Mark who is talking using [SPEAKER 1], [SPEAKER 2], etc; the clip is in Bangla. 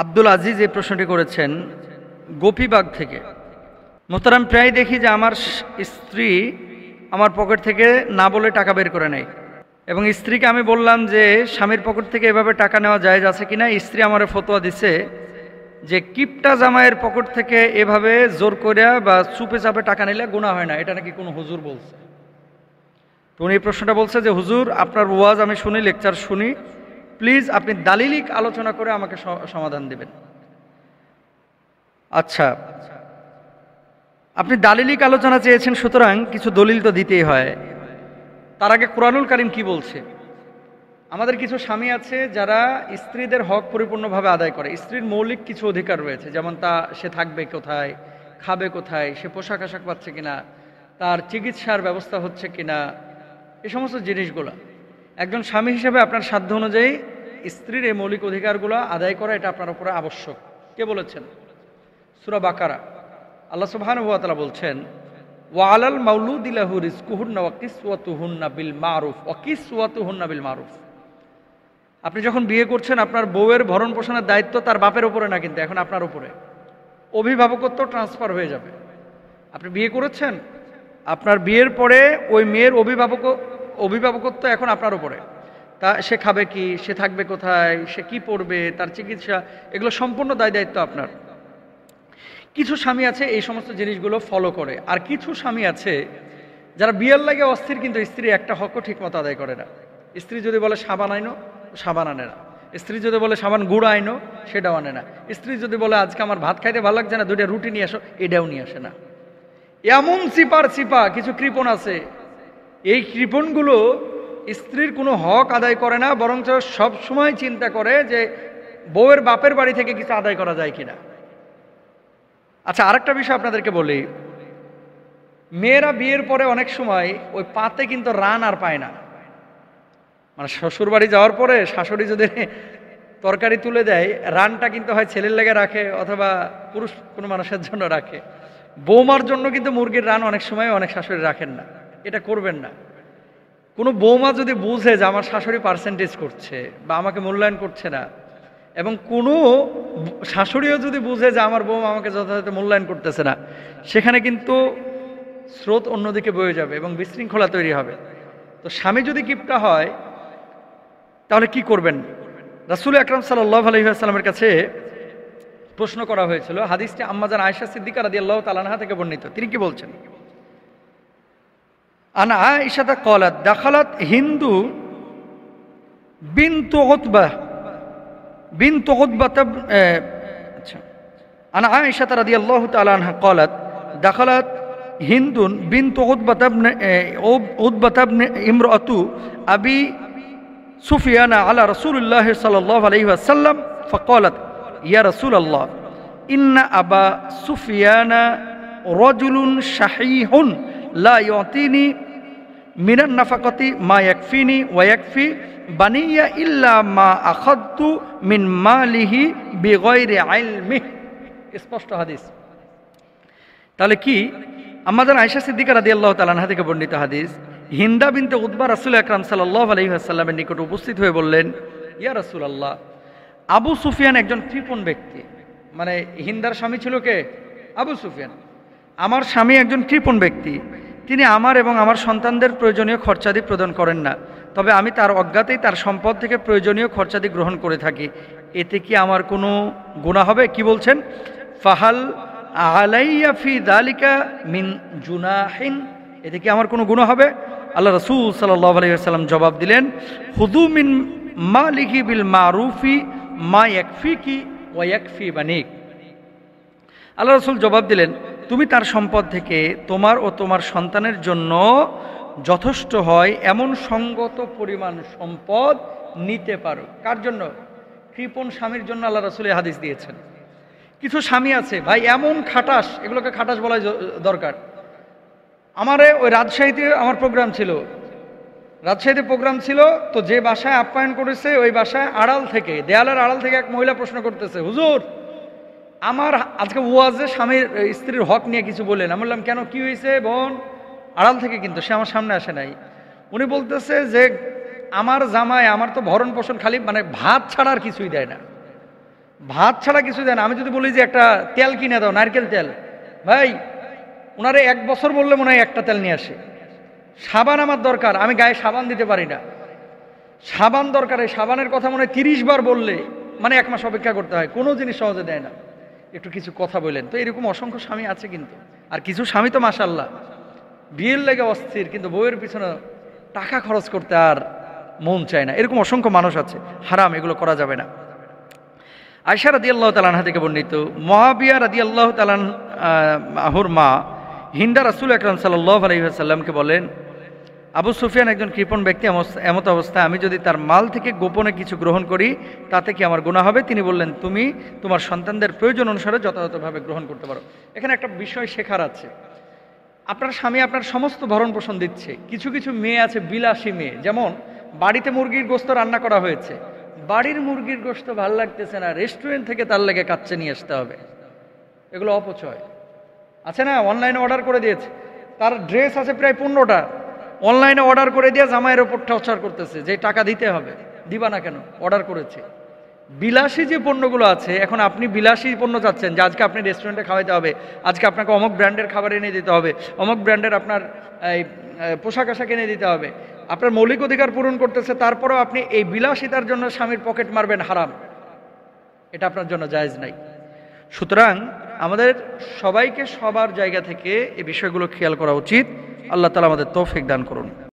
[SPEAKER 1] আব্দুল আজিজ এই প্রশ্নটি করেছেন গোপীবাগ থেকে। মোহতারাম, প্রায় দেখি যে আমার স্ত্রী আমার পকেট থেকে না বলে টাকা বের করে নেয়, এবং স্ত্রীকে আমি বললাম যে স্বামীর পকেট থেকে এভাবে টাকা নেওয়া জায়েজ আছে কিনা। স্ত্রী আমার ফতোয়া দিছে যে কিপটা জামাইয়ের পকেট থেকে এভাবে জোর করে বা চুপে চাপে টাকা নিলে গুনাহ হয় না, এটা নাকি কোনো হুজুর বলছে। তো উনি এই প্রশ্নটা বলছে যে হুজুর, আপনার ওয়াজ আমি শুনি, লেকচার শুনি, প্লিজ আপনি দালিলিক আলোচনা করে আমাকে সমাধান দেবেন। আচ্ছা, আপনি দালিলিক আলোচনা চেয়েছেন, সুতরাং কিছু দলিল তো দিতেই হয়। তার আগে কুরআনুল কারীম কি বলছে? আমাদের কিছু স্বামী আছে যারা স্ত্রীদের হক পরিপূর্ণভাবে আদায় করে। স্ত্রীর মৌলিক কিছু অধিকার রয়েছে, যেমন সে থাকবে কোথায়, খাবে কোথায়, সে পোশাক আশাক পাচ্ছে কিনা, তার চিকিৎসার ব্যবস্থা হচ্ছে কিনা, এই সমস্ত জিনিসগুলো একজন স্বামী হিসেবে আপনার সাধ্য অনুযায়ী স্ত্রীর এই মৌলিক অধিকারগুলো আদায় করা এটা আপনার উপরে আবশ্যক। কে বলেছেন? সূরা বাকারা আল্লাহ সুবহানাহু ওয়া তাআলা বলছেন, ওয়া আলাল মাউলুদি লাহু রিজকুহুন্না ওয়া কিসওয়াতুহুন্না বিল মারুফ ওয়া কিসওয়াতুহুন্না বিল মারুফ। আপনি যখন বিয়ে করছেন, আপনার বউয়ের ভরণ পোষণের দায়িত্ব তার বাপের উপরে না, কিন্তু এখন আপনার উপরে। অভিভাবকত্ব ট্রান্সফার হয়ে যাবে। আপনি বিয়ে করেছেন, আপনার বিয়ের পরে ওই মেয়ের অভিভাবকত্ব এখন আপনার উপরে। তা সে খাবে কি, সে থাকবে কোথায়, সে কি পড়বে, তার চিকিৎসা, এগুলো সম্পূর্ণ দায়িত্ব আপনার। কিছু স্বামী আছে এই সমস্ত জিনিসগুলো ফলো করে, আর কিছু স্বামী আছে যারা বিয়ের লাগে অস্থির, কিন্তু স্ত্রী একটা হকও ঠিক মতো আদায় করে না। স্ত্রী যদি বলে সাবান আইনো, সাবান আনে না। স্ত্রী যদি বলে সাবান গুঁড়ো আইনো, সেটাও আনে না। স্ত্রী যদি বলে আজকে আমার ভাত খাইতে ভালো লাগছে না, দুইটা রুটি নিয়ে আসো, এটাও নিয়ে আসে না। এমন চিপা কিছু কৃপণ আছে, এই কৃপণগুলো স্ত্রীর কোনো হক আদায় করে না, বরঞ্চ সবসময় চিন্তা করে যে বউয়ের বাপের বাড়ি থেকে কিছু আদায় করা যায় কিনা। আচ্ছা, আরেকটা বিষয় আপনাদেরকে বলি, মেয়েরা বিয়ের পরে অনেক সময় ওই পাতে কিন্তু রান আর পায় না। মানে শ্বশুর বাড়ি যাওয়ার পরে শাশুড়ি যদি তরকারি তুলে দেয়, রানটা কিন্তু হয় ছেলের লেগে রাখে অথবা পুরুষ কোনো মানুষের জন্য রাখে। বৌমার জন্য কিন্তু মুরগির রান অনেক সময় অনেক শাশুড়ি রাখেন না। এটা করবেন না। কোনো বৌমা যদি বুঝে যে আমার শাশুড়ি পার্সেন্টেজ করছে বা আমাকে মূল্যায়ন করছে না, এবং কোনো শাশুড়িও যদি বুঝে যে আমার বৌমা আমাকে যথাযথ মূল্যায়ন করতেছে না, সেখানে কিন্তু স্রোত অন্যদিকে বয়ে যাবে এবং বিশৃঙ্খলা তৈরি হবে। তো স্বামী যদি কিপটা হয় তাহলে কি করবেন? রাসূল আকরাম সাল্লাল্লাহু আলাইহি ওয়াসাল্লামের কাছে প্রশ্ন করা হয়েছিল। হাদিসটি আম্মাজান আয়েশা সিদ্দিকা রাদিয়াল্লাহু তাআলা আনহা থেকে বর্ণিত। তিনি কি বলছেন? আন আয়েশা ক্বালাত দাখালাত হিন্দু বিনতু উতবাহ আচ্ছা, আন আয়েশা রাদিয়াল্লাহু তাআলা আনহা ক্বালাত দাখালাত হিন্দুন বিনতু উতবাহ ইমরাতু আবি সুফিয়ান আলা রাসূলিল্লাহ সাল্লাল্লাহু আলাইহি ওয়াসাল্লাম ফাকালাত ইয়া রাসূলাল্লাহ ইন্না আবা সুফিয়ানা রাজুলুন শাহীহুন লা ইউতিনি মিনান নাফাকাতি মা ইয়াকফিনি ওয়া ইয়াকফি বানিয়া ইল্লা মা আখাযতু মিন মালিহি বিগাইরি ইলমি। স্পষ্ট হাদিস। তাহলে কি? আমাদের আয়েশা সিদ্দিকা রাদিয়াল্লাহু তাআলা আনহা থেকে বর্ণিত হাদিস, হিন্দা বিনতে উতবা রাসূল আকরাম সাল্লাল্লাহু আলাইহি ওয়াসাল্লামের নিকট উপস্থিত হয়ে বললেন, ইয়া রাসূলুল্লাহ, আবু সুফিয়ান একজন কৃপণ ব্যক্তি। মানে হিন্দার স্বামী ছিল কে? আবু সুফিয়ান। আমার স্বামী একজন কৃপণ ব্যক্তি, তিনি আমার এবং আমার সন্তানদের প্রয়োজনীয় খরচাদি প্রদান করেন না, তবে আমি তার অজ্ঞাতেই তার সম্পদ থেকে প্রয়োজনীয় খরচাদি গ্রহণ করে থাকি। এতে কি আমার কোনো গুনাহ হবে? কি বলছেন? ফাহাল আলাইয়া ফি যালিকা মিন জুনাহিন, এতে কি আমার কোনো গুনাহ হবে? আল্লাহ রাসূল সাল্লাল্লাহু আলাইহি ওয়াসাল্লাম জবাব দিলেন, খুযু মিন মালিহি বিল মারুফি মা ইয়াকফিকি ওয়া ইয়াকফি বানিক। আল্লাহ রাসূল জবাব দিলেন, তুমি তার সম্পদ থেকে তোমার ও তোমার সন্তানের জন্য যথেষ্ট হয় এমন সঙ্গত পরিমাণ সম্পদ নিতে পারো। কার জন্য? কৃপণ স্বামীর জন্য আল্লাহ রাসূল এই হাদিস দিয়েছেন। কিছু স্বামী আছে ভাই এমন খাটাস, এগুলোকে খাটাস বলাই দরকার। আমারে ওই রাজশাহীতে আমার প্রোগ্রাম ছিল, তো যে বাসায় আপ্যায়ন করেছে ওই বাসায় আড়াল থেকে, দেয়ালের আড়াল থেকে এক মহিলা প্রশ্ন করতেছে, হুজুর আমার আজকে ওয়াজে স্বামীর স্ত্রীর হক নিয়ে কিছু বললেন। আমি বললাম, কেন, কি হয়েছে বোন? আড়াল থেকে, কিন্তু সে আমার সামনে আসে নাই। উনি বলতেছে যে আমার জামাই আমার তো ভরণ পোষণ খালি মানে ভাত ছাড়া আর কিছুই দেয় না। ভাত ছাড়া কিছু দেয় না। আমি যদি বলি যে একটা তেল কিনে দাও, নারকেল তেল, ভাই ওনারে 1 বছর বললে মনে হয় একটা তেল নিয়ে আসে। সাবান আমার দরকার, আমি গায়ে সাবান দিতে পারি না, সাবান দরকার, এই সাবানের কথা মনে হয় 30 বার বললে মানে 1 মাস অপেক্ষা করতে হয়, কোনো জিনিস সহজে দেয় না। একটু কিছু কথা বললেন তো, এরকম অসংখ্য স্বামী আছে কিন্তু। আর কিছু স্বামী তো মাশাআল্লাহ বিয়ের লেগে অস্থির, কিন্তু বউয়ের পিছনে টাকা খরচ করতে আর মন চায় না, এরকম অসংখ্য মানুষ আছে। হারাম, এগুলো করা যাবে না। আয়েশা রাদিয়াল্লাহু তাআলা আনহা থেকে বর্ণিত, মুআবিয়া রাদিয়াল্লাহু তাআলা আনহুর মা হিন্দা রাসূল আকরাম সাল্লাল্লাহু আলাইহি ওয়াসাল্লামকে বলেন, আবু সুফিয়ান একজন কৃপণ ব্যক্তি, এমত অবস্থায় আমি যদি তার মাল থেকে গোপনে কিছু গ্রহণ করি তাতে কি আমার গুনাহ হবে? তিনি বললেন, তুমি তোমার সন্তানদের প্রয়োজন অনুসারে যথাযথভাবে গ্রহণ করতে পারো। এখানে একটা বিষয় শেখার আছে। আপনার স্বামী আপনার সমস্ত ভরণ পোষণ দিচ্ছে। কিছু কিছু মেয়ে আছে বিলাসী মেয়ে, যেমন বাড়িতে মুরগির গোশত রান্না করা হয়েছে, বাড়ির মুরগির গোশত ভাল লাগতেছে না, রেস্টুরেন্ট থেকে তার লেগে কাচ্চে নিয়ে আসতে হবে। এগুলো অপচয় আছে না? অনলাইনে অর্ডার করে দিয়েছে, তার ড্রেস আছে প্রায় 15টা, অনলাইনে অর্ডার করে দিয়ে জামাইয়ের ওপর টর্চার করতেছে যে টাকা দিতে হবে। দিবা না কেন? অর্ডার করেছে। বিলাসী যে পণ্যগুলো আছে, এখন আপনি বিলাসী পণ্য চাচ্ছেন যে আজকে আপনি রেস্টুরেন্টে খাওয়াইতে হবে, আজকে আপনাকে অমুক ব্র্যান্ডের খাবার এনে দিতে হবে, অমুক ব্র্যান্ডের আপনার এই পোশাক আশাক এনে দিতে হবে, আপনার মৌলিক অধিকার পূরণ করতেছে, তারপরেও আপনি এই বিলাসিতার জন্য স্বামীর পকেট মারবেন, হারাম। এটা আপনার জন্য জায়েজ নাই। সুতরাং আমাদের সবাইকে সবার জায়গা থেকে এই বিষয়গুলো খেয়াল করা উচিত। আল্লাহ তাআলা আমাদের তৌফিক দান করুন।